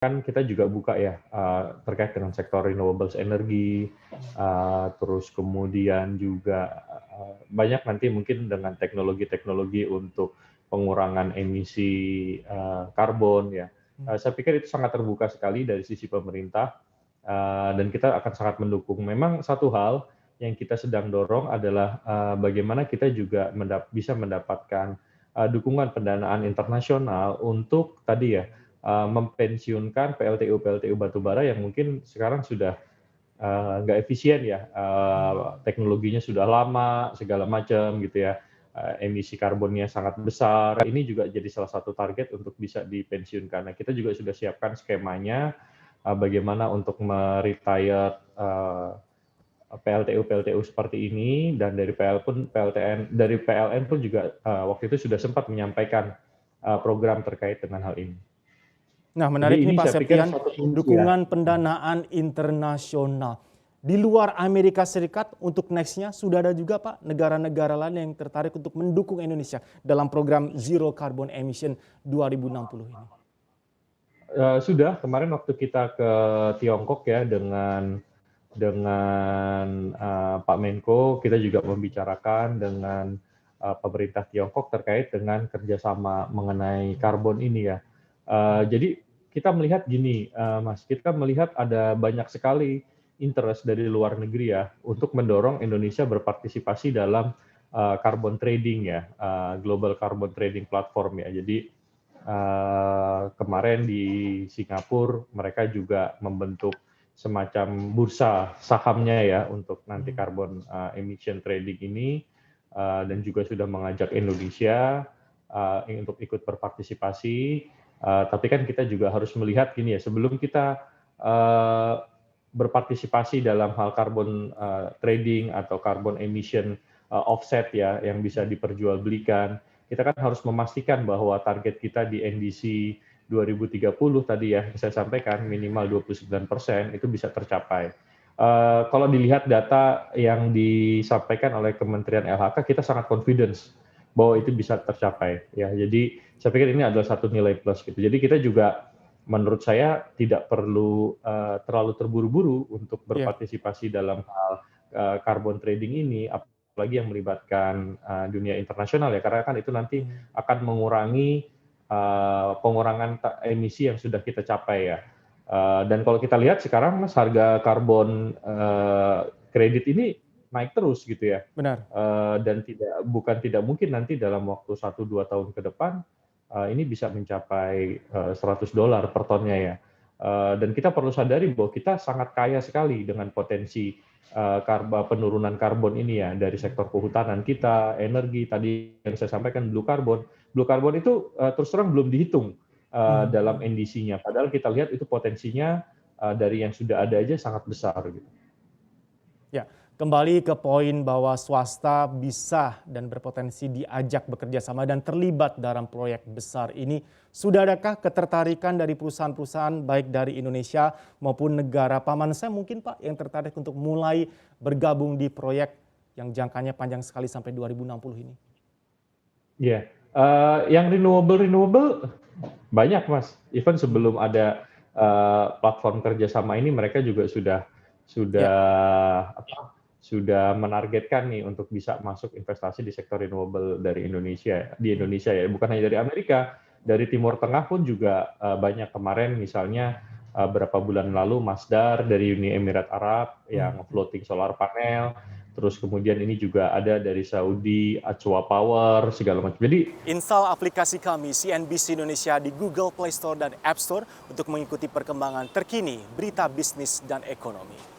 kan kita juga buka ya terkait dengan sektor renewables energi, terus kemudian juga banyak nanti mungkin dengan teknologi-teknologi untuk pengurangan emisi karbon ya. Saya pikir itu sangat terbuka sekali dari sisi pemerintah dan kita akan sangat mendukung. Memang satu hal yang kita sedang dorong adalah bagaimana kita juga bisa mendapatkan dukungan pendanaan internasional untuk tadi ya mempensiunkan PLTU batubara yang mungkin sekarang sudah nggak efisien ya, teknologinya sudah lama, segala macam gitu ya, emisi karbonnya sangat besar. Ini juga jadi salah satu target untuk bisa dipensiunkan. Nah, kita juga sudah siapkan skemanya, bagaimana untuk me-retire PLTU seperti ini, dan dari PLN pun juga waktu itu sudah sempat menyampaikan program terkait dengan hal ini. Nah, Jadi menarik ini nih Pak saya pikir Septian, satu kunci ya. dukungan pendanaan internasional. Di luar Amerika Serikat untuk next-nya sudah ada juga Pak negara-negara lain yang tertarik untuk mendukung Indonesia dalam program Zero Carbon Emission 2060 ini. Sudah kemarin waktu kita ke Tiongkok ya dengan Pak Menko, kita juga membicarakan dengan pemerintah Tiongkok terkait dengan kerjasama mengenai karbon ini ya. Jadi kita melihat gini, Mas, kita melihat ada banyak sekali interest dari luar negeri ya untuk mendorong Indonesia berpartisipasi dalam carbon trading ya, global carbon trading platform ya. Jadi kemarin di Singapura mereka juga membentuk semacam bursa sahamnya ya untuk nanti carbon emission trading ini, dan juga sudah mengajak Indonesia untuk ikut berpartisipasi. Tapi kan kita juga harus melihat gini ya, sebelum kita berpartisipasi dalam hal carbon trading atau carbon emission offset ya yang bisa diperjualbelikan, kita kan harus memastikan bahwa target kita di NDC 2030 tadi ya saya sampaikan minimal 29% itu bisa tercapai. Kalau dilihat data yang disampaikan oleh Kementerian LHK, kita sangat confidence bahwa itu bisa tercapai ya. Jadi saya pikir ini adalah satu nilai plus gitu. Jadi kita juga menurut saya tidak perlu terlalu terburu-buru untuk berpartisipasi dalam hal carbon trading ini, apalagi yang melibatkan dunia internasional ya, karena kan itu nanti akan mengurangi pengurangan emisi yang sudah kita capai ya. Dan kalau kita lihat sekarang Mas, harga karbon kredit ini naik terus gitu ya. Benar. Dan bukan tidak mungkin nanti dalam waktu 1-2 tahun ke depan ini bisa mencapai $100 per tonnya ya. Dan kita perlu sadari bahwa kita sangat kaya sekali dengan potensi penurunan karbon ini ya, dari sektor kehutanan kita, energi tadi yang saya sampaikan blue carbon. Blue carbon itu terus terang belum dihitung dalam NDC-nya. Padahal kita lihat itu potensinya dari yang sudah ada aja sangat besar gitu. Ya, kembali ke poin bahwa swasta bisa dan berpotensi diajak bekerja sama dan terlibat dalam proyek besar ini. Sudah adakah ketertarikan dari perusahaan-perusahaan baik dari Indonesia maupun negara paman saya mungkin Pak yang tertarik untuk mulai bergabung di proyek yang jangkanya panjang sekali sampai 2060 ini? Iya, yang renewable banyak Mas. Even sebelum ada platform kerjasama ini mereka juga sudah menargetkan nih untuk bisa masuk investasi di sektor renewable di Indonesia ya, bukan hanya dari Amerika, dari Timur Tengah pun juga banyak. Kemarin misalnya beberapa bulan lalu Masdar dari Uni Emirat Arab yang floating solar panel, terus kemudian ini juga ada dari Saudi, Achwa Power, segala macam. Jadi install aplikasi kami CNBC Indonesia di Google Play Store dan App Store untuk mengikuti perkembangan terkini berita bisnis dan ekonomi.